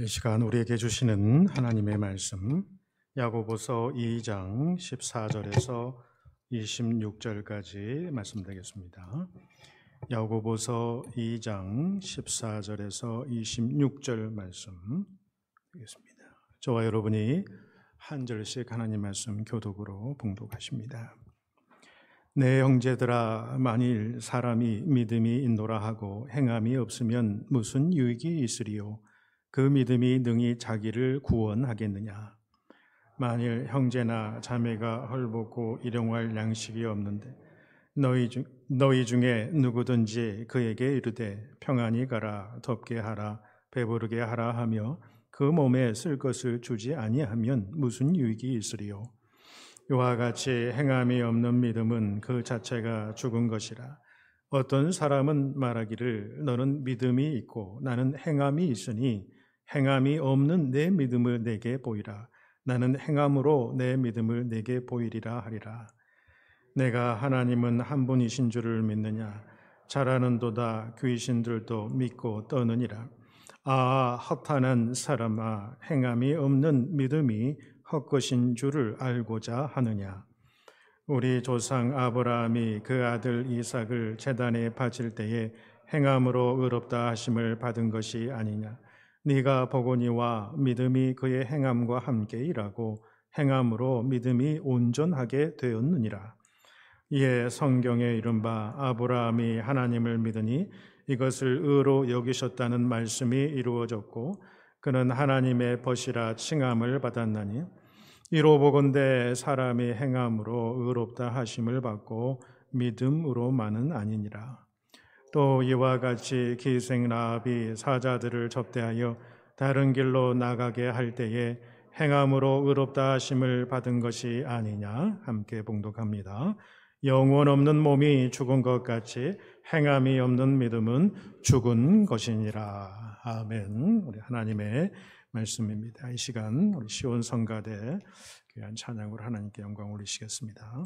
이 시간 우리에게 주시는 하나님의 말씀 야고보서 2장 14절에서 26절까지 말씀드리겠습니다. 야고보서 2장 14절에서 26절 말씀 드리겠습니다. 저와 여러분이 한 절씩 하나님 말씀 교독으로 봉독하십니다. 내 형제들아, 만일 사람이 믿음이 있노라 하고 행함이 없으면 무슨 유익이 있으리요? 그 믿음이 능히 자기를 구원하겠느냐? 만일 형제나 자매가 헐벗고 일용할 양식이 없는데 너희 중에 누구든지 그에게 이르되 평안히 가라, 덥게 하라, 배부르게 하라 하며 그 몸에 쓸 것을 주지 아니하면 무슨 유익이 있으리요? 이와 같이 행함이 없는 믿음은 그 자체가 죽은 것이라. 어떤 사람은 말하기를 너는 믿음이 있고 나는 행함이 있으니 행함이 없는 내 믿음을 내게 보이라. 나는 행함으로 내 믿음을 내게 보이리라 하리라. 내가 하나님은 한 분이신 줄을 믿느냐? 잘하는도다 귀신들도 믿고 떠느니라. 아, 허탄한 사람아, 행함이 없는 믿음이 헛것인 줄을 알고자 하느냐? 우리 조상 아브라함이 그 아들 이삭을 제단에 바칠 때에 행함으로 의롭다 하심을 받은 것이 아니냐? 네가 보거니와 믿음이 그의 행함과 함께 일하고 행함으로 믿음이 온전하게 되었느니라. 이에 성경에 이른바 아브라함이 하나님을 믿으니 이것을 의로 여기셨다는 말씀이 이루어졌고 그는 하나님의 벗이라 칭함을 받았나니 이로 보건대 사람이 행함으로 의롭다 하심을 받고 믿음으로만은 아니니라. 또 이와 같이 기생 라합이 사자들을 접대하여 다른 길로 나가게 할 때에 행함으로 의롭다 하심을 받은 것이 아니냐? 함께 봉독합니다. 영혼 없는 몸이 죽은 것 같이 행함이 없는 믿음은 죽은 것이니라. 아멘. 우리 하나님의 말씀입니다. 이 시간 우리 시온 성가대 귀한 찬양으로 하나님께 영광 올리시겠습니다.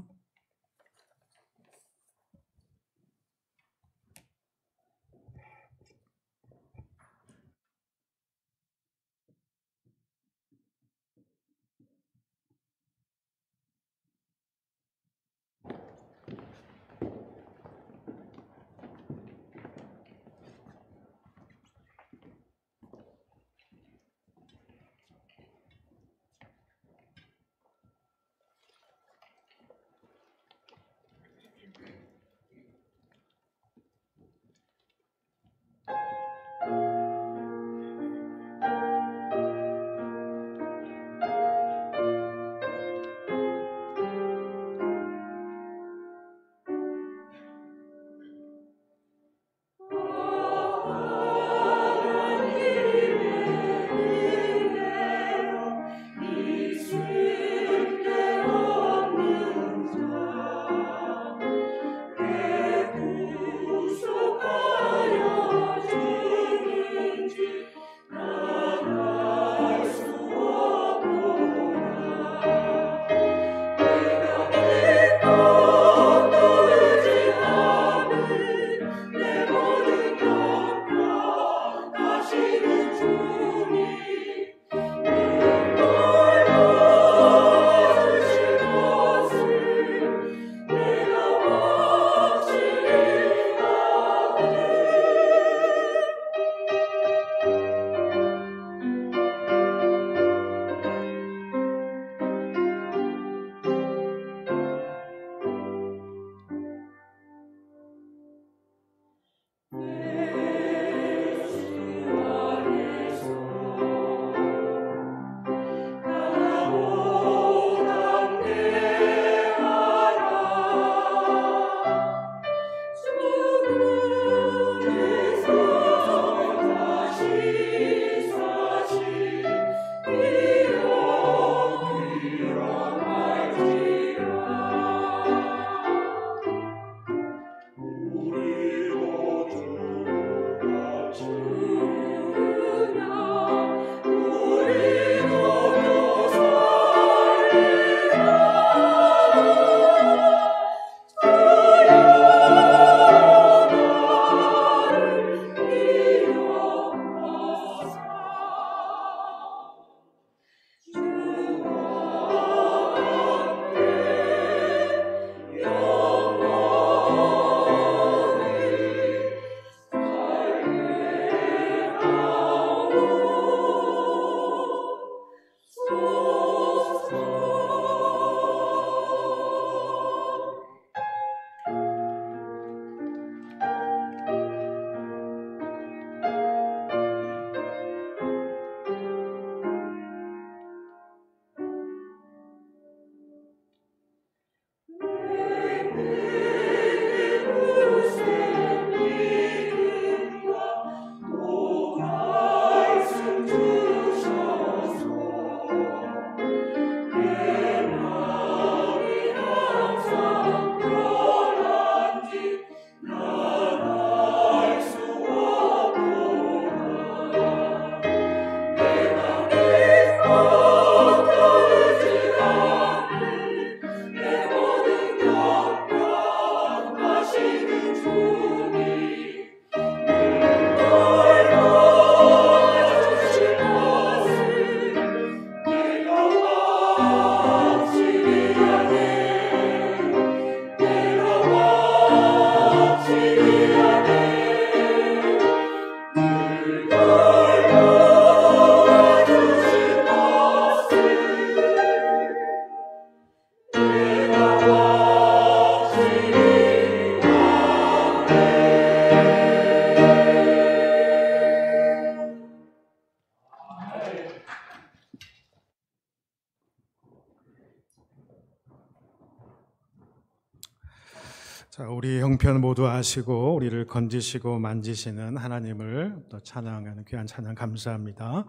자, 우리 형편 모두 아시고 우리를 건지시고 만지시는 하나님을 또 찬양하는 귀한 찬양 감사합니다.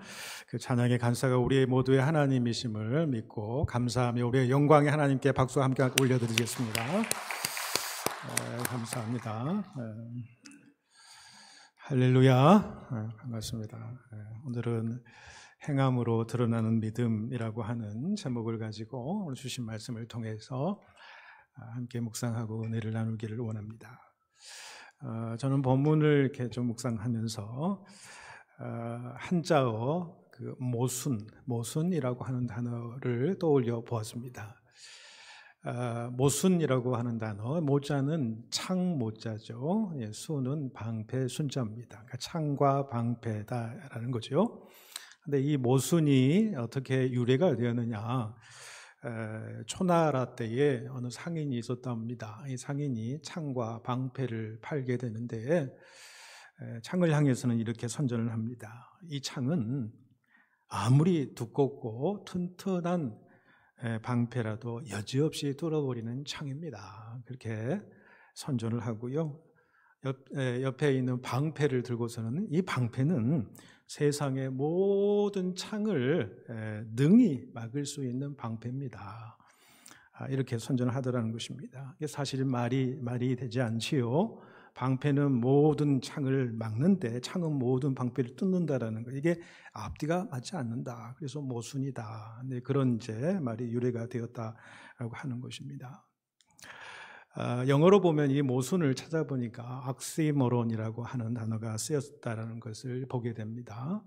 그 찬양의 간사가 우리 모두의 하나님이심을 믿고 감사하며 우리의 영광의 하나님께 박수와 함께 올려드리겠습니다. 감사합니다. 할렐루야. 반갑습니다. 오늘은 행함으로 드러나는 믿음이라고 하는 제목을 가지고 오늘 주신 말씀을 통해서 함께 묵상하고 은혜를 나누기를 원합니다. 저는 본문을 이렇게 좀 묵상하면서 한자어 그 모순이라고 하는 단어를 떠올려 보았습니다. 모순이라고 하는 단어, 모자는 창모자죠. 수는 방패 순자입니다. 그러니까 창과 방패다라는 거죠. 근데 이 모순이 어떻게 유래가 되었느냐? 초나라 때에 어느 상인이 있었답니다. 이 상인이 창과 방패를 팔게 되는데 창을 향해서는 이렇게 선전을 합니다. 이 창은 아무리 두껍고 튼튼한 방패라도 여지없이 뚫어버리는 창입니다. 그렇게 선전을 하고요. 옆에 있는 방패를 들고서는 이 방패는 세상의 모든 창을 능히 막을 수 있는 방패입니다. 이렇게 선전을 하더라는 것입니다. 이게 사실 말이 되지 않지요. 방패는 모든 창을 막는데 창은 모든 방패를 뚫는다라는 거, 이게 앞뒤가 맞지 않는다. 그래서 모순이다. 그런 이제 말이 유래가 되었다라고 하는 것입니다. 영어로 보면 이 모순을 찾아보니까 옥시모론이라고 하는 단어가 쓰였다라는 것을 보게 됩니다.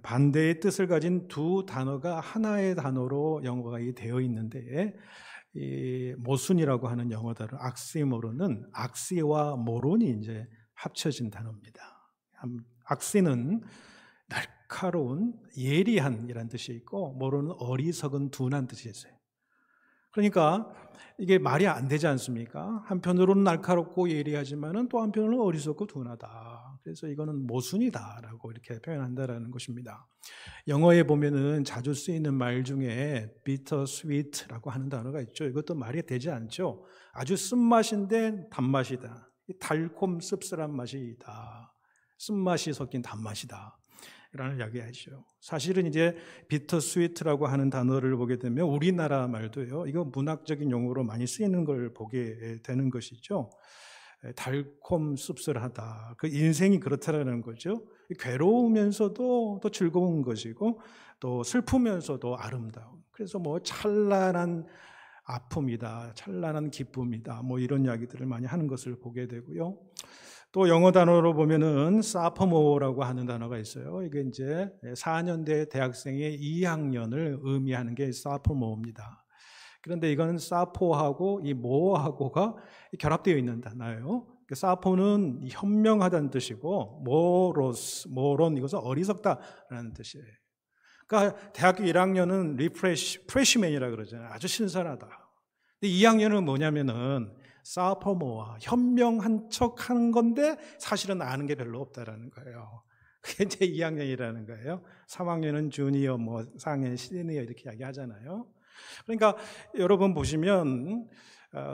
반대의 뜻을 가진 두 단어가 하나의 단어로 영어가 되어 있는데, 이 모순이라고 하는 영어 단어 옥시모론은 옥시와 모론이 이제 합쳐진 단어입니다. 옥시는 날카로운, 예리한이라는 뜻이 있고, 모론은 어리석은, 둔한 뜻이 있어요. 그러니까 이게 말이 안 되지 않습니까? 한편으로는 날카롭고 예리하지만은 또 한편으로는 어리석고 둔하다. 그래서 이거는 모순이다라고 이렇게 표현한다라는 것입니다. 영어에 보면은 자주 쓰이는 말 중에 bittersweet라고 하는 단어가 있죠. 이것도 말이 되지 않죠. 아주 쓴맛인데 단맛이다. 달콤 씁쓸한 맛이다. 쓴맛이 섞인 단맛이다. 라는 이야기하죠. 사실은 이제 비터스위트라고 하는 단어를 보게 되면 우리나라 말도요, 이거 문학적인 용어로 많이 쓰이는 걸 보게 되는 것이죠. 달콤 씁쓸하다. 그 인생이 그렇다라는 거죠. 괴로우면서도 또 즐거운 것이고 또 슬프면서도 아름다운. 그래서 뭐 찬란한 아픔이다, 찬란한 기쁨이다, 뭐 이런 이야기들을 많이 하는 것을 보게 되고요. 또 영어 단어로 보면은 사포모라고 하는 단어가 있어요. 이게 이제 4년대 대학생의 2학년을 의미하는 게 사포모입니다. 그런데 이거는 사포하고 이 모하고가 결합되어 있는 단어예요. 사포는 현명하다는 뜻이고 모론 이것은 어리석다라는 뜻이에요. 그러니까 대학교 1학년은 프레시맨이라고 그러잖아요. 아주 신선하다. 근데 2학년은 뭐냐면은 사포모아, 현명한 척 하는 건데 사실은 아는 게 별로 없다라는 거예요. 그게 이제 2학년이라는 거예요. 3학년은 주니어, 4학년 시니어 이렇게 이야기하잖아요. 그러니까 여러분 보시면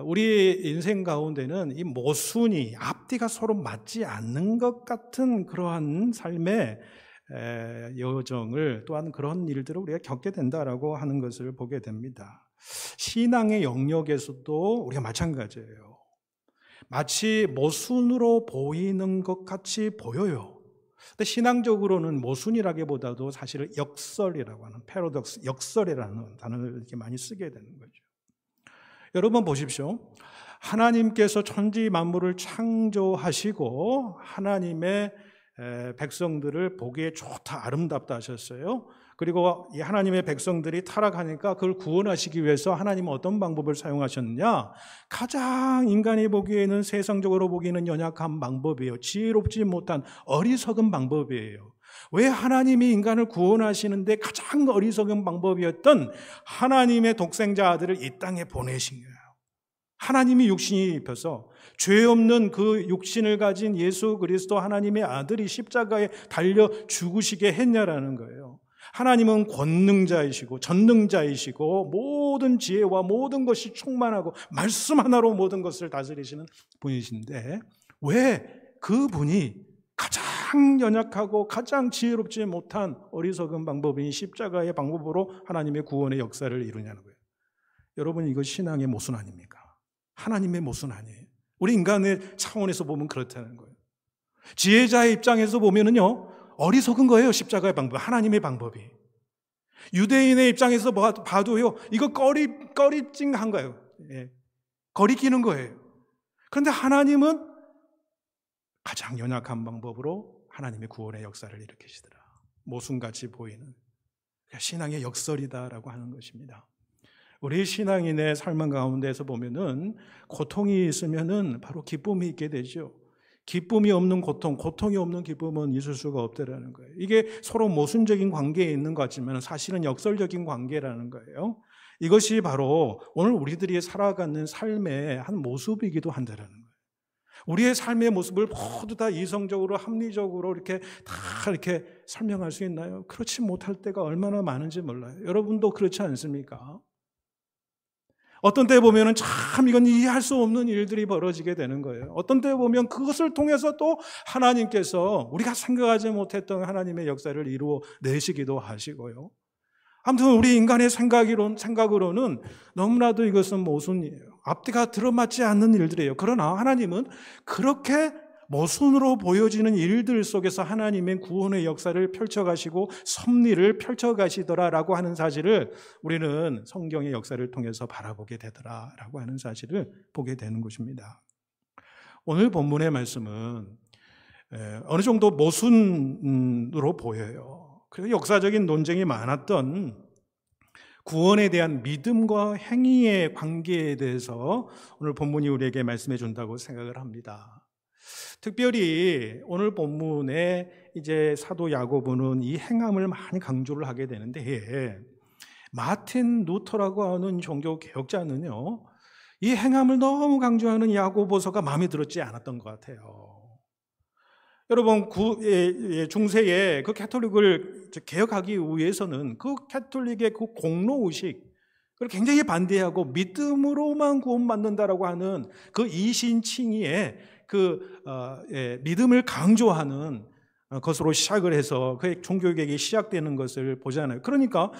우리 인생 가운데는 이 모순이 앞뒤가 서로 맞지 않는 것 같은 그러한 삶의 여정을, 또한 그런 일들을 우리가 겪게 된다라고 하는 것을 보게 됩니다. 신앙의 영역에서도 우리가 마찬가지예요. 마치 모순으로 보이는 것 같이 보여요. 근데 신앙적으로는 모순이라기보다도 사실은 역설이라고 하는 패러독스, 역설이라는 단어를 이렇게 많이 쓰게 되는 거죠. 여러분 보십시오. 하나님께서 천지 만물을 창조하시고 하나님의 백성들을 보기에 좋다, 아름답다 하셨어요. 그리고 이 하나님의 백성들이 타락하니까 그걸 구원하시기 위해서 하나님은 어떤 방법을 사용하셨느냐? 가장 인간이 보기에는, 세상적으로 보기에는 연약한 방법이에요. 지혜롭지 못한 어리석은 방법이에요. 왜 하나님이 인간을 구원하시는데 가장 어리석은 방법이었던 하나님의 독생자 아들을 이 땅에 보내신 거예요. 하나님이 육신이 입혀서 죄 없는 그 육신을 가진 예수 그리스도 하나님의 아들이 십자가에 달려 죽으시게 했냐라는 거예요. 하나님은 권능자이시고 전능자이시고 모든 지혜와 모든 것이 충만하고 말씀 하나로 모든 것을 다스리시는 분이신데 왜 그분이 가장 연약하고 가장 지혜롭지 못한 어리석은 방법인 십자가의 방법으로 하나님의 구원의 역사를 이루냐는 거예요. 여러분, 이거 신앙의 모순 아닙니까? 하나님의 모순 아니에요. 우리 인간의 차원에서 보면 그렇다는 거예요. 지혜자의 입장에서 보면은요, 어리석은 거예요. 십자가의 방법, 하나님의 방법이. 유대인의 입장에서 봐도요, 이거 꺼리찡한 거예요. 예. 거리끼는 거예요. 그런데 하나님은 가장 연약한 방법으로 하나님의 구원의 역사를 일으키시더라. 모순같이 보이는 신앙의 역설이다라고 하는 것입니다. 우리 신앙인의 삶 가운데서 보면은 고통이 있으면은 바로 기쁨이 있게 되죠. 기쁨이 없는 고통, 고통이 없는 기쁨은 있을 수가 없다라는 거예요. 이게 서로 모순적인 관계에 있는 것 같지만 사실은 역설적인 관계라는 거예요. 이것이 바로 오늘 우리들이 살아가는 삶의 한 모습이기도 한다라는 거예요. 우리의 삶의 모습을 모두 다 이성적으로 합리적으로 이렇게 다 이렇게 설명할 수 있나요? 그렇지 못할 때가 얼마나 많은지 몰라요. 여러분도 그렇지 않습니까? 어떤 때 보면은 참 이건 이해할 수 없는 일들이 벌어지게 되는 거예요. 어떤 때 보면 그것을 통해서 또 하나님께서 우리가 생각하지 못했던 하나님의 역사를 이루어 내시기도 하시고요. 아무튼 우리 인간의 생각으로는 너무나도 이것은 모순이에요. 앞뒤가 들어맞지 않는 일들이에요. 그러나 하나님은 그렇게 모순으로 보여지는 일들 속에서 하나님의 구원의 역사를 펼쳐가시고 섭리를 펼쳐가시더라라고 하는 사실을 우리는 성경의 역사를 통해서 바라보게 되더라라고 하는 사실을 보게 되는 것입니다. 오늘 본문의 말씀은 어느 정도 모순으로 보여요. 그래서 역사적인 논쟁이 많았던 구원에 대한 믿음과 행위의 관계에 대해서 오늘 본문이 우리에게 말씀해 준다고 생각을 합니다. 특별히 오늘 본문에 이제 사도 야고보는 이 행함을 많이 강조를 하게 되는데 마틴 루터라고 하는 종교 개혁자는요, 이 행함을 너무 강조하는 야고보서가 마음에 들었지 않았던 것 같아요. 여러분, 중세에 그 캐톨릭을 개혁하기 위해서는 그 캐톨릭의 그 공로의식, 그걸 굉장히 반대하고 믿음으로만 구원받는다라고 하는 그 이신칭의의 믿음을 강조하는 것으로 시작을 해서 그 종교개혁이 시작되는 것을 보잖아요. 그러니까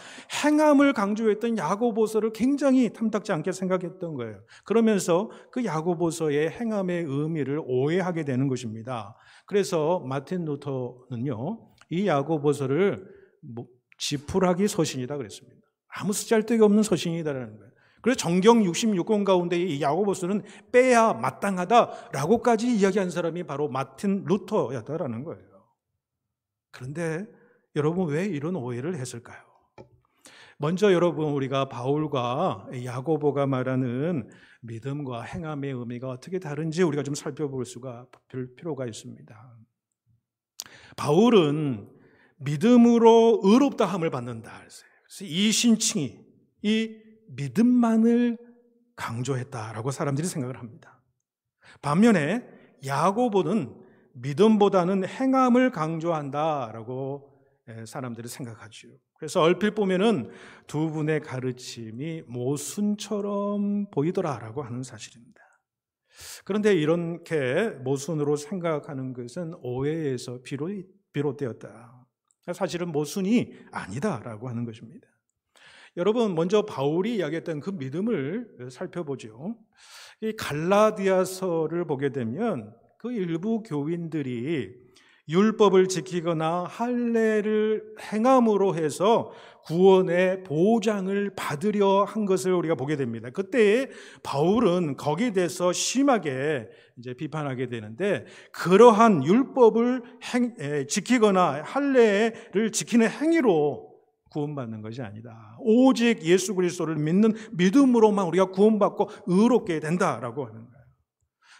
행함을 강조했던 야고보서를 굉장히 탐탁지 않게 생각했던 거예요. 그러면서 그 야고보서의 행함의 의미를 오해하게 되는 것입니다. 그래서 마틴 루터는요, 이 야고보서를 지푸라기 서신이다 그랬습니다. 아무 쓰잘데기 없는 서신이다라는 거예요. 그래서 정경 66권 가운데 이 야고보서는 빼야 마땅하다라고까지 이야기한 사람이 바로 마틴 루터였다라는 거예요. 그런데 여러분, 왜 이런 오해를 했을까요? 먼저 여러분, 우리가 바울과 야고보가 말하는 믿음과 행함의 의미가 어떻게 다른지 우리가 좀 살펴볼 필요가 있습니다. 바울은 믿음으로 의롭다함을 받는다. 그래서 이 신칭이 이 믿음만을 강조했다라고 사람들이 생각을 합니다. 반면에 야고보는 믿음보다는 행함을 강조한다라고 사람들이 생각하죠. 그래서 얼핏 보면은 두 분의 가르침이 모순처럼 보이더라라고 하는 사실입니다. 그런데 이렇게 모순으로 생각하는 것은 오해에서 비롯되었다. 사실은 모순이 아니다라고 하는 것입니다. 여러분, 먼저 바울이 이야기했던 그 믿음을 살펴보죠. 이 갈라디아서를 보게 되면 그 일부 교인들이 율법을 지키거나 할례를 행함으로 해서 구원의 보장을 받으려 한 것을 우리가 보게 됩니다. 그때 바울은 거기에 대해서 심하게 이제 비판하게 되는데, 그러한 율법을 지키거나 할례를 지키는 행위로 구원받는 것이 아니다. 오직 예수 그리스도를 믿는 믿음으로만 우리가 구원받고 의롭게 된다라고 하는 거예요.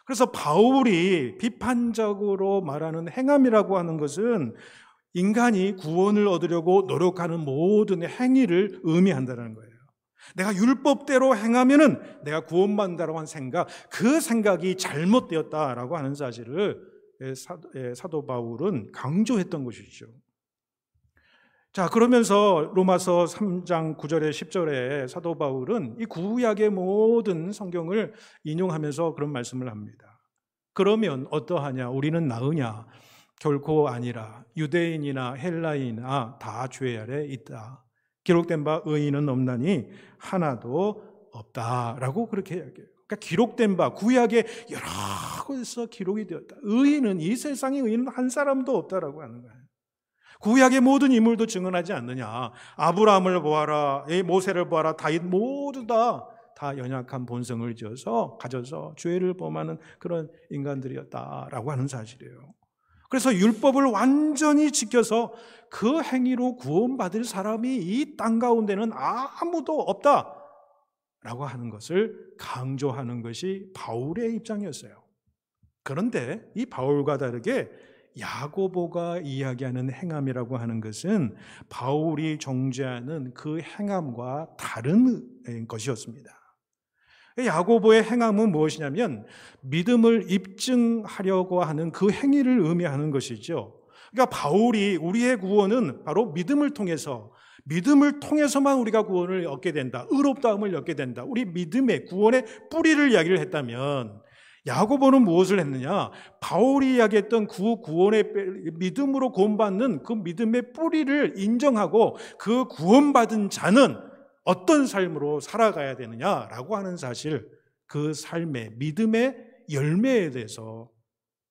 그래서 바울이 비판적으로 말하는 행함이라고 하는 것은 인간이 구원을 얻으려고 노력하는 모든 행위를 의미한다는 거예요. 내가 율법대로 행하면은 내가 구원받는다라고 하는 생각, 그 생각이 잘못되었다라고 하는 사실을 사도 바울은 강조했던 것이죠. 자, 그러면서 로마서 3장 9절에 10절에 사도 바울은 이 구약의 모든 성경을 인용하면서 그런 말씀을 합니다. 그러면 어떠하냐? 우리는 나으냐? 결코 아니라 유대인이나 헬라인이나 다 죄 아래 있다. 기록된 바 의인은 없나니 하나도 없다라고 그렇게 이야기해요. 그러니까 기록된 바 구약에 여러 곳에서 기록이 되었다. 의인은 이 세상에 의인은 한 사람도 없다라고 하는 거예요. 구약의 모든 인물도 증언하지 않느냐. 아브라함을 보아라, 모세를 보아라, 다윗 모두 다 연약한 본성을 가져서 죄를 범하는 그런 인간들이었다라고 하는 사실이에요. 그래서 율법을 완전히 지켜서 그 행위로 구원받을 사람이 이 땅 가운데는 아무도 없다라고 하는 것을 강조하는 것이 바울의 입장이었어요. 그런데 이 바울과 다르게 야고보가 이야기하는 행함이라고 하는 것은 바울이 정죄하는 그 행함과 다른 것이었습니다. 야고보의 행함은 무엇이냐면 믿음을 입증하려고 하는 그 행위를 의미하는 것이죠. 그러니까 바울이 우리의 구원은 바로 믿음을 통해서만 우리가 구원을 얻게 된다. 의롭다함을 얻게 된다. 우리 믿음의 구원의 뿌리를 이야기를 했다면 야고보는 무엇을 했느냐? 바울이 이야기했던 그 구원의 믿음으로 구원받는 그 믿음의 뿌리를 인정하고 그 구원받은 자는 어떤 삶으로 살아가야 되느냐라고 하는 사실, 그 삶의 믿음의 열매에 대해서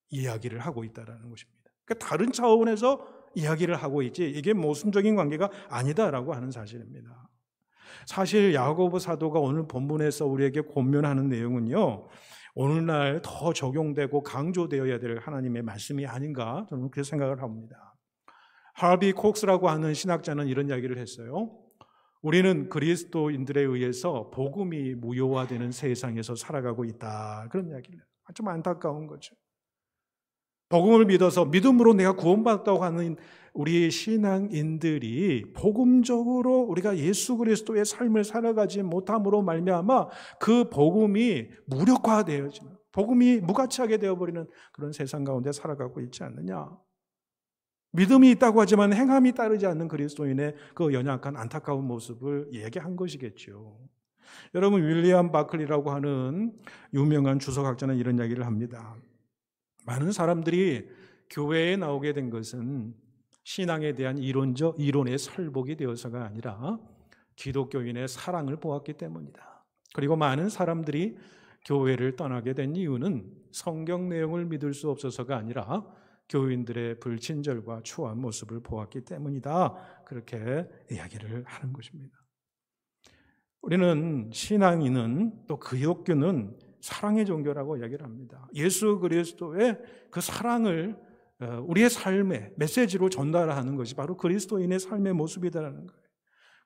이야기를 하고 있다는 것입니다. 그러니까 다른 차원에서 이야기를 하고 있지 이게 모순적인 관계가 아니다라고 하는 사실입니다. 사실 야고보 사도가 오늘 본문에서 우리에게 권면하는 내용은요, 오늘날 더 적용되고 강조되어야 될 하나님의 말씀이 아닌가 저는 그렇게 생각을 합니다. 하비 콕스라고 하는 신학자는 이런 이야기를 했어요. 우리는 그리스도인들에 의해서 복음이 무효화되는 세상에서 살아가고 있다. 그런 이야기를 해요. 좀 안타까운 거죠. 복음을 믿어서 믿음으로 내가 구원받았다고 하는 우리 신앙인들이 복음적으로 우리가 예수 그리스도의 삶을 살아가지 못함으로 말미암아 그 복음이 무력화되어지는, 복음이 무가치하게 되어버리는 그런 세상 가운데 살아가고 있지 않느냐. 믿음이 있다고 하지만 행함이 따르지 않는 그리스도인의 그 연약한 안타까운 모습을 얘기한 것이겠죠. 여러분, 윌리엄 바클리라고 하는 유명한 주석학자는 이런 이야기를 합니다. 많은 사람들이 교회에 나오게 된 것은 신앙에 대한 이론의 설복이 되어서가 아니라 기독교인의 사랑을 보았기 때문이다. 그리고 많은 사람들이 교회를 떠나게 된 이유는 성경 내용을 믿을 수 없어서가 아니라 교인들의 불친절과 추한 모습을 보았기 때문이다. 그렇게 이야기를 하는 것입니다. 우리는 신앙인은 또 기독교는 사랑의 종교라고 이야기를 합니다. 예수 그리스도의 그 사랑을 우리의 삶의 메시지로 전달하는 것이 바로 그리스도인의 삶의 모습이다라는 거예요.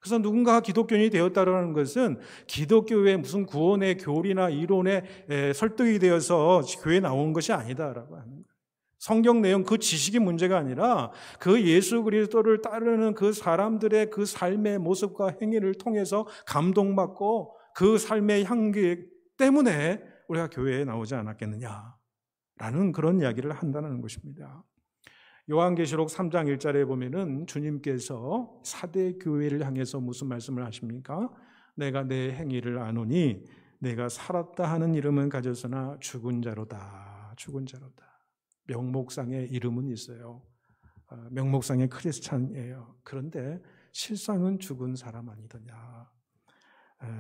그래서 누군가가 기독교인이 되었다라는 것은 기독교의 무슨 구원의 교리나 이론에 설득이 되어서 교회에 나온 것이 아니다라고 하는 거예요. 성경 내용 그 지식이 문제가 아니라 그 예수 그리스도를 따르는 그 사람들의 그 삶의 모습과 행위를 통해서 감동받고 그 삶의 향기 때문에 우리가 교회에 나오지 않았겠느냐라는 그런 이야기를 한다는 것입니다. 요한계시록 3장 1절에 보면은 주님께서 사대 교회를 향해서 무슨 말씀을 하십니까? 내가 내 행위를 아노니 내가 살았다 하는 이름은 가졌으나 죽은 자로다. 죽은 자로다. 명목상의 이름은 있어요. 명목상의 크리스찬이에요. 그런데 실상은 죽은 사람 아니더냐.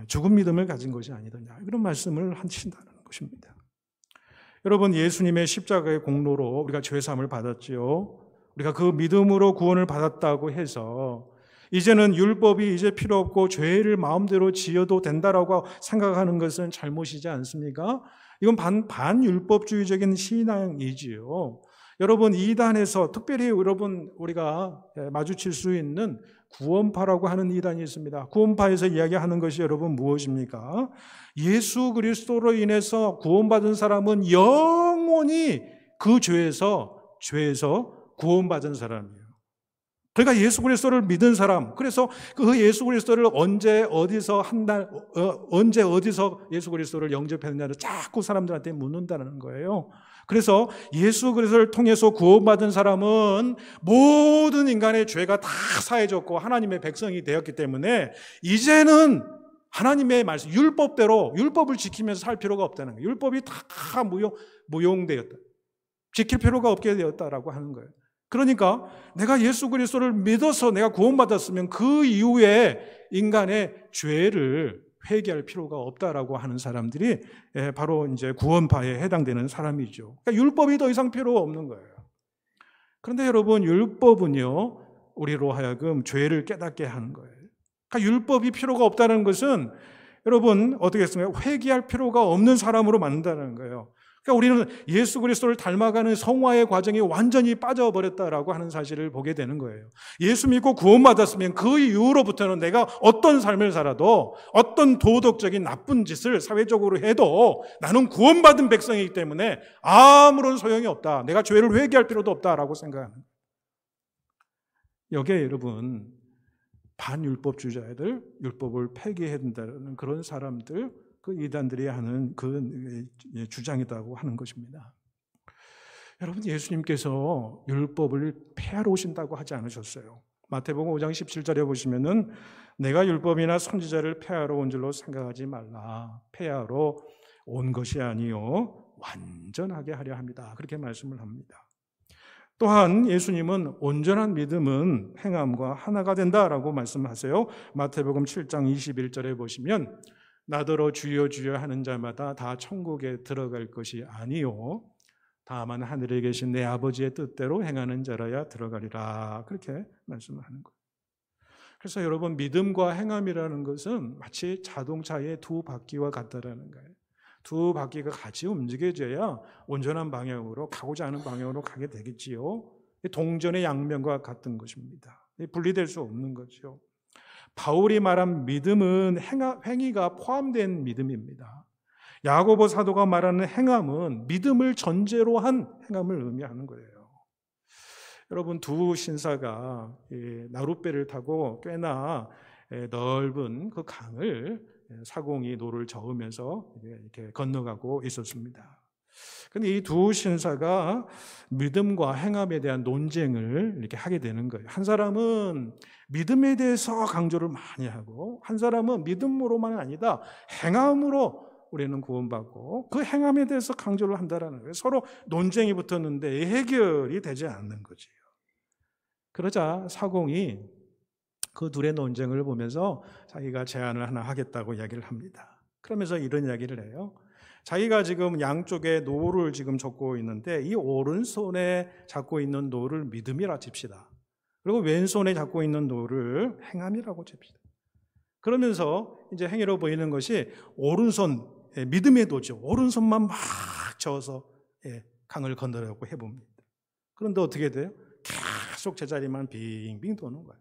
죽은 믿음을 가진 것이 아니더냐. 이런 말씀을 하신다는 것입니다. 여러분, 예수님의 십자가의 공로로 우리가 죄사함을 받았지요. 우리가 그 믿음으로 구원을 받았다고 해서 이제는 율법이 이제 필요 없고 죄를 마음대로 지어도 된다라고 생각하는 것은 잘못이지 않습니까? 이건 반율법주의적인 신앙이지요. 여러분, 이단에서 특별히 여러분 우리가 마주칠 수 있는 구원파라고 하는 이단이 있습니다. 구원파에서 이야기하는 것이 여러분 무엇입니까? 예수 그리스도로 인해서 구원받은 사람은 영원히 그 죄에서 구원받은 사람이에요. 그러니까 예수 그리스도를 믿은 사람, 그래서 그 예수 그리스도를 언제 어디서 예수 그리스도를 영접했느냐를 자꾸 사람들한테 묻는다는 거예요. 그래서 예수 그리스도를 통해서 구원받은 사람은 모든 인간의 죄가 다 사해졌고 하나님의 백성이 되었기 때문에 이제는 하나님의 말씀, 율법대로 율법을 지키면서 살 필요가 없다는 거예요. 율법이 다 무용되었다. 지킬 필요가 없게 되었다라고 하는 거예요. 그러니까 내가 예수 그리스도를 믿어서 내가 구원받았으면 그 이후에 인간의 죄를 회개할 필요가 없다라고 하는 사람들이 바로 이제 구원파에 해당되는 사람이죠. 그러니까 율법이 더 이상 필요가 없는 거예요. 그런데 여러분, 율법은요, 우리로 하여금 죄를 깨닫게 하는 거예요. 그러니까 율법이 필요가 없다는 것은 여러분 어떻게 했습니까? 회개할 필요가 없는 사람으로 만든다는 거예요. 그러니까 우리는 예수 그리스도를 닮아가는 성화의 과정이 완전히 빠져버렸다라고 하는 사실을 보게 되는 거예요. 예수 믿고 구원받았으면 그 이후로부터는 내가 어떤 삶을 살아도 어떤 도덕적인 나쁜 짓을 사회적으로 해도 나는 구원받은 백성이기 때문에 아무런 소용이 없다. 내가 죄를 회개할 필요도 없다라고 생각하는 거예요. 여기에 여러분 반율법주의자들, 율법을 폐기해야 된다는 그런 사람들, 그 이단들이 하는 그 주장이라고 하는 것입니다. 여러분, 예수님께서 율법을 폐하러 오신다고 하지 않으셨어요. 마태복음 5장 17절에 보시면은 내가 율법이나 선지자를 폐하러 온 줄로 생각하지 말라. 폐하러 온 것이 아니요 완전하게 하려 합니다. 그렇게 말씀을 합니다. 또한 예수님은 온전한 믿음은 행함과 하나가 된다라고 말씀하세요. 마태복음 7장 21절에 보시면 나더러 주여 주여 하는 자마다 다 천국에 들어갈 것이 아니요 다만 하늘에 계신 내 아버지의 뜻대로 행하는 자라야 들어가리라. 그렇게 말씀을 하는 거예요. 그래서 여러분, 믿음과 행함이라는 것은 마치 자동차의 두 바퀴와 같다라는 거예요. 두 바퀴가 같이 움직여져야 온전한 방향으로, 가고자 하는 방향으로 가게 되겠지요. 동전의 양면과 같은 것입니다. 분리될 수 없는 거죠. 바울이 말한 믿음은 행위가 포함된 믿음입니다. 야고보 사도가 말하는 행함은 믿음을 전제로 한 행함을 의미하는 거예요. 여러분, 두 신사가 나룻배를 타고 꽤나 넓은 그 강을 사공이 노를 저으면서 이렇게 건너가고 있었습니다. 그런데 이 두 신사가 믿음과 행함에 대한 논쟁을 이렇게 하게 되는 거예요. 한 사람은 믿음에 대해서 강조를 많이 하고, 한 사람은 믿음으로만 아니다, 행함으로 우리는 구원받고, 그 행함에 대해서 강조를 한다는 거예요. 서로 논쟁이 붙었는데 해결이 되지 않는 거지요. 그러자 사공이 그 둘의 논쟁을 보면서 자기가 제안을 하나 하겠다고 이야기를 합니다. 그러면서 이런 이야기를 해요. 자기가 지금 양쪽에 노를 지금 젓고 있는데 이 오른손에 잡고 있는 노를 믿음이라 칩시다. 그리고 왼손에 잡고 있는 노를 행함이라고 칩시다. 그러면서 이제 행위로 보이는 것이 오른손, 믿음의 도죠. 오른손만 막 저어서 강을 건너려고 해봅니다. 그런데 어떻게 돼요? 계속 제자리만 빙빙 도는 거예요.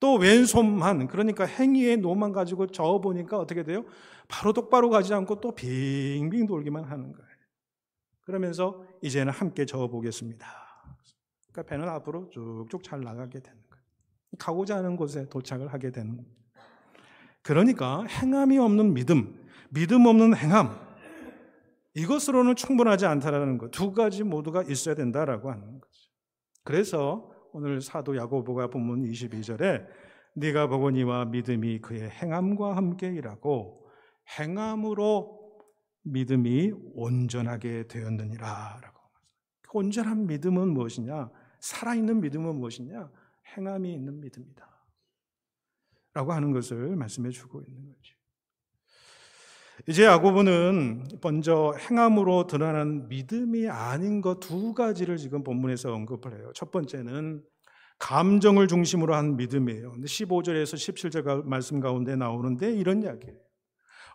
또 왼손만, 그러니까 행위의 노만 가지고 저어보니까 어떻게 돼요? 바로 똑바로 가지 않고 또 빙빙 돌기만 하는 거예요. 그러면서 이제는 함께 저어보겠습니다. 그러니까 배는 앞으로 쭉쭉 잘 나가게 되는 거예요. 가고자 하는 곳에 도착을 하게 되는 거예요. 그러니까 행함이 없는 믿음, 믿음 없는 행함, 이것으로는 충분하지 않다라는 것, 두 가지 모두가 있어야 된다라고 하는 거죠. 그래서 오늘 사도 야고보가 본문 22절에 네가 보거니와 믿음이 그의 행함과 함께 일하고 행함으로 믿음이 온전하게 되었느니라 라고. 온전한 믿음은 무엇이냐? 살아있는 믿음은 무엇이냐? 행함이 있는 믿음이다 라고 하는 것을 말씀해 주고 있는 거죠. 이제 야고보는 먼저 행함으로 드러나는 믿음이 아닌 것 두 가지를 지금 본문에서 언급을 해요. 첫 번째는 감정을 중심으로 한 믿음이에요. 15절에서 17절 말씀 가운데 나오는데 이런 이야기예요.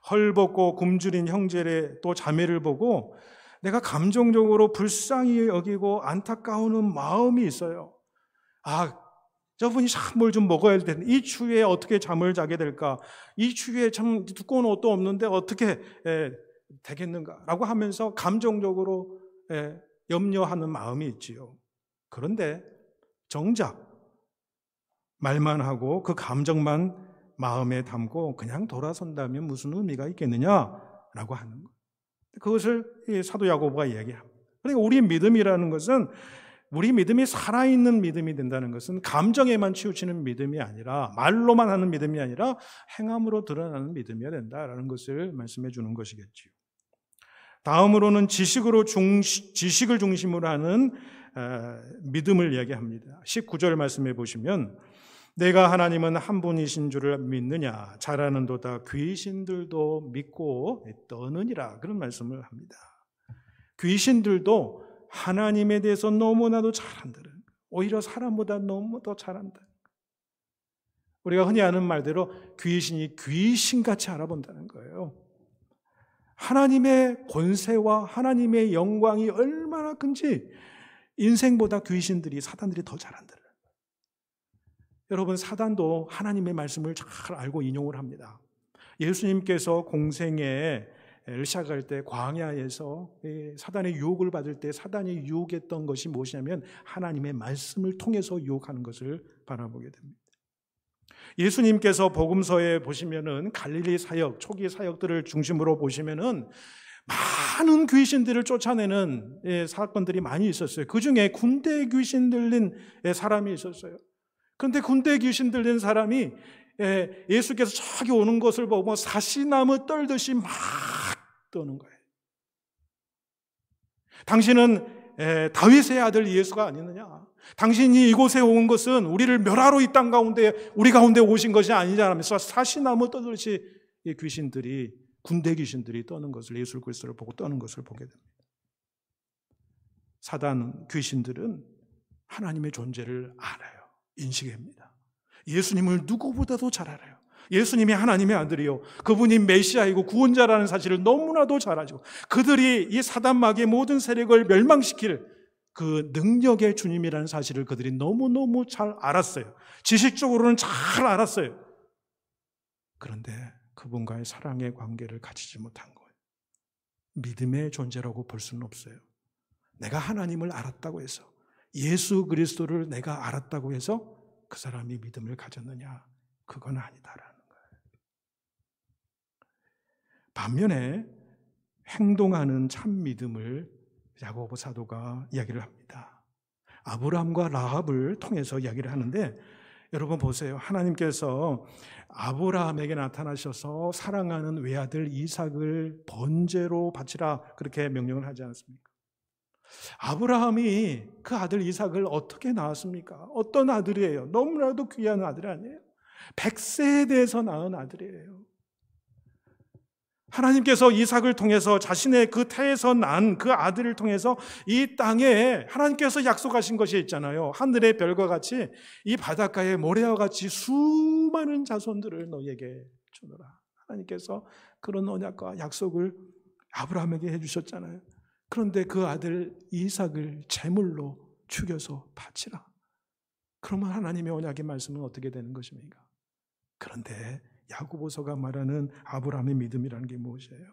헐벗고 굶주린 형제를 또 자매를 보고 내가 감정적으로 불쌍히 여기고 안타까우는 마음이 있어요. 저분이 참 뭘 좀 먹어야 될 텐데 이 추위에 어떻게 잠을 자게 될까? 이 추위에 참 두꺼운 옷도 없는데 어떻게 되겠는가? 라고 하면서 감정적으로 염려하는 마음이 있지요. 그런데 정작 말만 하고 그 감정만 마음에 담고 그냥 돌아선다면 무슨 의미가 있겠느냐라고 하는 거예요. 그것을 사도 야고보가 이야기합니다. 그러니까 우리 믿음이라는 것은, 우리 믿음이 살아있는 믿음이 된다는 것은 감정에만 치우치는 믿음이 아니라, 말로만 하는 믿음이 아니라 행함으로 드러나는 믿음이어야 된다라는 것을 말씀해 주는 것이겠지요. 다음으로는 지식을 중심으로 하는 믿음을 이야기합니다. 19절 말씀해 보시면, 내가 하나님은 한 분이신 줄을 믿느냐, 잘하는도다 귀신들도 믿고 떠느니라, 그런 말씀을 합니다. 귀신들도 하나님에 대해서 너무나도 잘 안다는 거예요. 오히려 사람보다 너무 더 잘한다. 우리가 흔히 하는 말대로 귀신이 귀신같이 알아본다는 거예요. 하나님의 권세와 하나님의 영광이 얼마나 큰지 인생보다 귀신들이, 사단들이 더 잘한다. 여러분, 사단도 하나님의 말씀을 잘 알고 인용을 합니다. 예수님께서 공생애를 시작할 때 광야에서 사단의 유혹을 받을 때 사단이 유혹했던 것이 무엇이냐면 하나님의 말씀을 통해서 유혹하는 것을 바라보게 됩니다. 예수님께서 복음서에 보시면은 갈릴리 사역, 초기 사역들을 중심으로 보시면은 많은 귀신들을 쫓아내는 사건들이 많이 있었어요. 그 중에 군대 귀신 들린 사람이 있었어요. 그런데 군대 귀신 들린 사람이 예수께서 저기 오는 것을 보고 사시나무 떨듯이 막 떠는 거예요. 당신은 다윗의 아들 예수가 아니느냐? 당신이 이곳에 온 것은 우리를 멸하러 이 땅 가운데, 우리 가운데 오신 것이 아니냐 하면서 사시나무 떠듯이 귀신들이, 군대 귀신들이 떠는 것을, 예수 그리스도를 보고 떠는 것을 보게 됩니다. 사단 귀신들은 하나님의 존재를 알아요. 인식합니다. 예수님을 누구보다도 잘 알아요. 예수님이 하나님의 아들이요, 그분이 메시아이고 구원자라는 사실을 너무나도 잘 알죠. 그들이 이 사단 마귀의 모든 세력을 멸망시킬 그 능력의 주님이라는 사실을 그들이 너무너무 잘 알았어요. 지식적으로는 잘 알았어요. 그런데 그분과의 사랑의 관계를 가지지 못한 거예요. 믿음의 존재라고 볼 수는 없어요. 내가 하나님을 알았다고 해서, 예수 그리스도를 내가 알았다고 해서 그 사람이 믿음을 가졌느냐? 그건 아니다라는 거예요. 반면에 행동하는 참 믿음을 야고보 사도가 이야기를 합니다. 아브라함과 라합을 통해서 이야기를 하는데, 여러분 보세요. 하나님께서 아브라함에게 나타나셔서 사랑하는 외아들 이삭을 번제로 바치라, 그렇게 명령을 하지 않습니까? 아브라함이 그 아들 이삭을 어떻게 낳았습니까? 어떤 아들이에요? 너무나도 귀한 아들 아니에요? 100세에 대해서 낳은 아들이에요. 하나님께서 이삭을 통해서, 자신의 그 태에서 난 그 아들을 통해서 이 땅에 하나님께서 약속하신 것이 있잖아요. 하늘의 별과 같이 이 바닷가의 모래와 같이 수많은 자손들을 너에게 주노라. 하나님께서 그런 언약과 약속을 아브라함에게 해주셨잖아요. 그런데 그 아들 이삭을 제물로 죽여서 바치라. 그러면 하나님의 언약의 말씀은 어떻게 되는 것입니까? 그런데 야고보서가 말하는 아브라함의 믿음이라는 게 무엇이에요?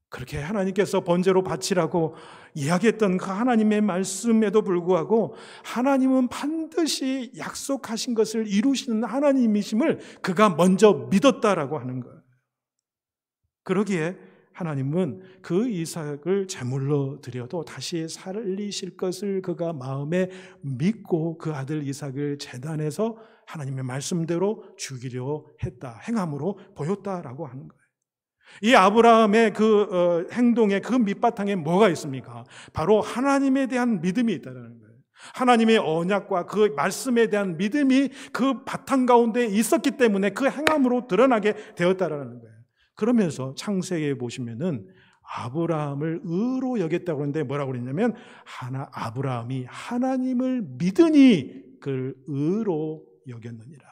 그렇게 하나님께서 번제로 바치라고 이야기했던 그 하나님의 말씀에도 불구하고 하나님은 반드시 약속하신 것을 이루시는 하나님이심을 그가 먼저 믿었다라고 하는 거예요. 그러기에 하나님은 그 이삭을 제물로 드려도 다시 살리실 것을 그가 마음에 믿고 그 아들 이삭을 제단에서 하나님의 말씀대로 죽이려 했다, 행함으로 보였다라고 하는 거예요. 이 아브라함의 그 행동의 그 밑바탕에 뭐가 있습니까? 바로 하나님에 대한 믿음이 있다는 거예요. 하나님의 언약과 그 말씀에 대한 믿음이 그 바탕 가운데 있었기 때문에 그 행함으로 드러나게 되었다라는 거예요. 그러면서 창세기에 보시면은 아브라함을 의로 여겼다고 하는데 뭐라고 그랬냐면, 아브라함이 하나님을 믿으니 그를 의로 여겼느니라.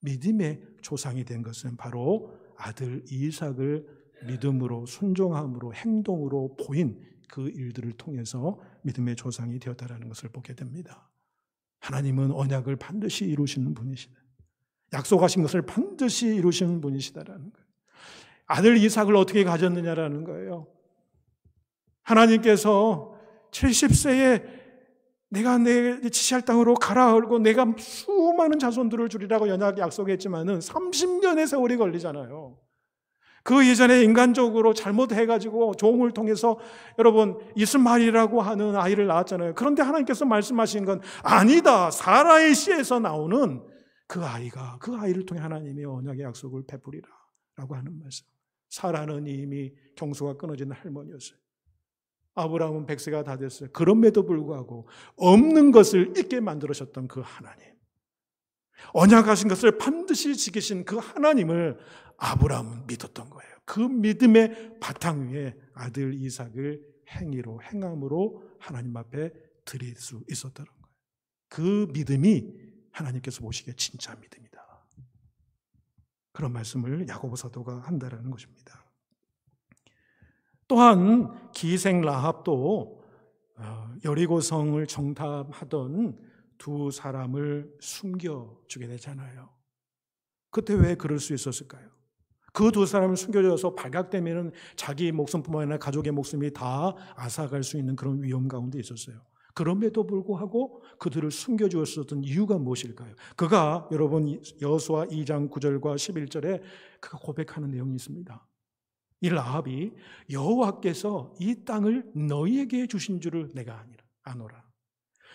믿음의 조상이 된 것은 바로 아들 이삭을 믿음으로, 순종함으로, 행동으로 보인 그 일들을 통해서 믿음의 조상이 되었다라는 것을 보게 됩니다. 하나님은 언약을 반드시 이루시는 분이시다. 약속하신 것을 반드시 이루시는 분이시다라는 거예요. 아들 이삭을 어떻게 가졌느냐라는 거예요. 하나님께서 70세에 내가 내 지시할 땅으로 가라 하고 내가 많은 자손들을 주리라고 연약 약속했지만은 30년의 세월이 걸리잖아요. 그 이전에 인간적으로 잘못해가지고 종을 통해서 여러분 이스마엘이라고 하는 아이를 낳았잖아요. 그런데 하나님께서 말씀하신 건 아니다. 사라의 씨에서 나오는 그 아이를 통해 하나님이 언약의 약속을 베푸리라 라고 하는 말씀. 사라는 이미 경수가 끊어진 할머니였어요. 아브라함은 100세가 다 됐어요. 그럼에도 불구하고 없는 것을 있게 만들으셨던 그 하나님, 언약하신 것을 반드시 지키신 그 하나님을 아브라함은 믿었던 거예요. 그 믿음의 바탕 위에 아들 이삭을 행함으로 하나님 앞에 드릴 수 있었다는 거예요. 그 믿음이 하나님께서 보시기에 진짜 믿음이다. 그런 말씀을 야고보 사도가 한다라는 것입니다. 또한 기생 라합도 여리고성을 정탐하던 두 사람을 숨겨주게 되잖아요. 그때 왜 그럴 수 있었을까요? 그 두 사람을 숨겨줘서 발각되면 자기 목숨뿐만 아니라 가족의 목숨이 다 앗아갈 수 있는 그런 위험 가운데 있었어요. 그럼에도 불구하고 그들을 숨겨주었었던 이유가 무엇일까요? 그가 여러분 여호수아 2장 9절과 11절에 그가 고백하는 내용이 있습니다. 이 라합이 여호와께서 이 땅을 너희에게 주신 줄을 내가 아노라.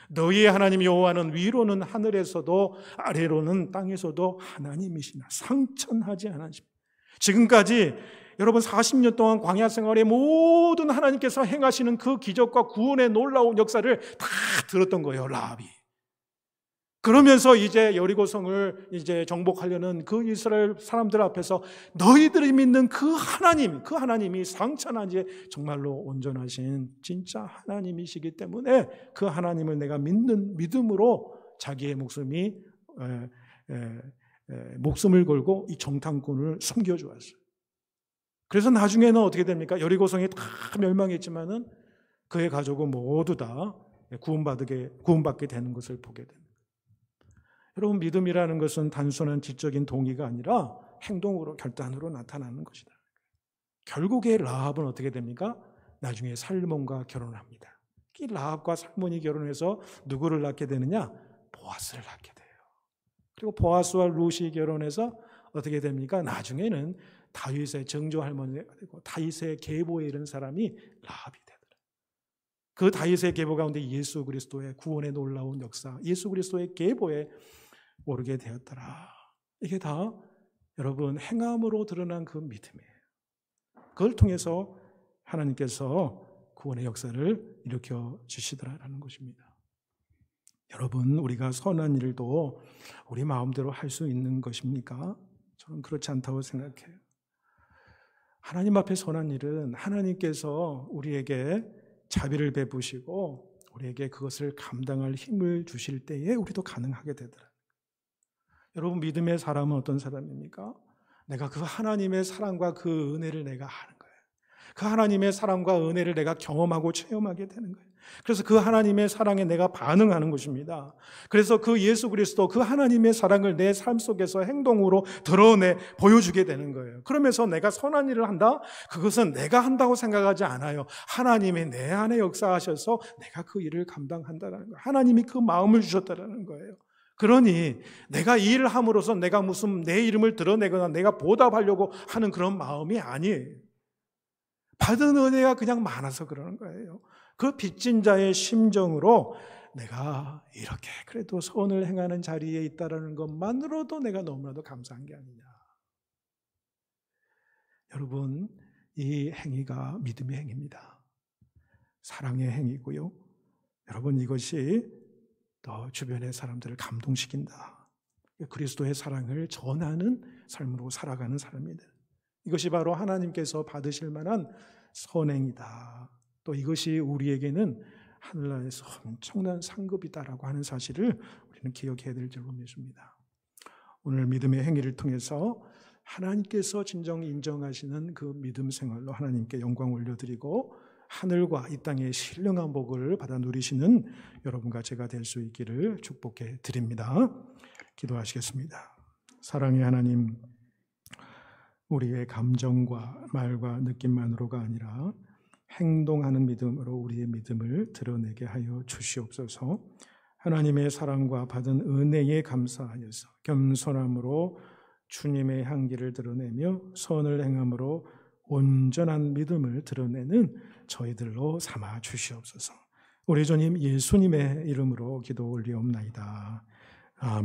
너희의 하나님 여호와는 위로는 하늘에서도 아래로는 땅에서도 하나님이시나 상천하지 않으십니다. 지금까지 여러분 40년 동안 광야 생활에 모든 하나님께서 행하시는 그 기적과 구원의 놀라운 역사를 다 들었던 거예요, 라합이. 그러면서 이제 여리고성을 이제 정복하려는 그 이스라엘 사람들 앞에서 너희들이 믿는 그 하나님이 상천하지 정말로 온전하신 진짜 하나님이시기 때문에 그 하나님을 내가 믿는 믿음으로 자기의 목숨을 걸고 이 정탐꾼을 숨겨주었어요. 그래서 나중에는 어떻게 됩니까? 여리고성이 다 멸망했지만은 그의 가족은 모두 다 구원받게 되는 것을 보게 됩니다. 여러분, 믿음이라는 것은 단순한 지적인 동의가 아니라 행동으로, 결단으로 나타나는 것이다. 결국에 라합은 어떻게 됩니까? 나중에 살몬과 결혼합니다. 이 라합과 살몬이 결혼해서 누구를 낳게 되느냐? 보아스를 낳게 돼요. 그리고 보아스와 룻이 결혼해서 어떻게 됩니까? 나중에는 다윗의 정조 할머니가 되고 다윗의 계보에 이른 사람이 라합이 되더라. 그 다윗의 계보 가운데 예수 그리스도의 구원의 놀라운 역사, 예수 그리스도의 계보에 오르게 되었더라. 이게 다 여러분 행함으로 드러난 그 믿음이에요. 그걸 통해서 하나님께서 구원의 역사를 일으켜 주시더라라는 것입니다. 여러분, 우리가 선한 일도 우리 마음대로 할 수 있는 것입니까? 저는 그렇지 않다고 생각해요. 하나님 앞에 선한 일은 하나님께서 우리에게 자비를 베푸시고 우리에게 그것을 감당할 힘을 주실 때에 우리도 가능하게 되더라. 여러분, 믿음의 사람은 어떤 사람입니까? 내가 그 하나님의 사랑과 그 은혜를 내가 아는 거예요. 그 하나님의 사랑과 은혜를 내가 경험하고 체험하게 되는 거예요. 그래서 그 하나님의 사랑에 내가 반응하는 것입니다. 그래서 그 예수 그리스도, 그 하나님의 사랑을 내 삶 속에서 행동으로 드러내 보여주게 되는 거예요. 그러면서 내가 선한 일을 한다? 그것은 내가 한다고 생각하지 않아요. 하나님이 내 안에 역사하셔서 내가 그 일을 감당한다는 거예요. 하나님이 그 마음을 주셨다는 거예요. 그러니 내가 이 일을 함으로써 내가 무슨 내 이름을 드러내거나 내가 보답하려고 하는 그런 마음이 아니에요. 받은 은혜가 그냥 많아서 그러는 거예요. 그 빚진 자의 심정으로 내가 이렇게 그래도 선을 행하는 자리에 있다는 것만으로도 내가 너무나도 감사한 게 아니냐. 여러분, 이 행위가 믿음의 행위입니다. 사랑의 행위고요. 여러분, 이것이 또 주변의 사람들을 감동시킨다. 그리스도의 사랑을 전하는 삶으로 살아가는 사람입니다. 이것이 바로 하나님께서 받으실 만한 선행이다. 또 이것이 우리에게는 하늘나라에서 엄청난 상급이다라고 하는 사실을 우리는 기억해야 될 줄로 믿습니다. 오늘 믿음의 행위를 통해서 하나님께서 진정 인정하시는 그 믿음 생활로 하나님께 영광 올려드리고 하늘과 이 땅의 신령한 복을 받아 누리시는 여러분과 제가 될 수 있기를 축복해 드립니다. 기도하시겠습니다. 사랑의 하나님, 우리의 감정과 말과 느낌만으로가 아니라 행동하는 믿음으로 우리의 믿음을 드러내게 하여 주시옵소서. 하나님의 사랑과 받은 은혜에 감사하여서 겸손함으로 주님의 향기를 드러내며 선을 행함으로 온전한 믿음을 드러내는 저희들로 삼아 주시옵소서. 우리 주님 예수님의 이름으로 기도 올리옵나이다. 아멘.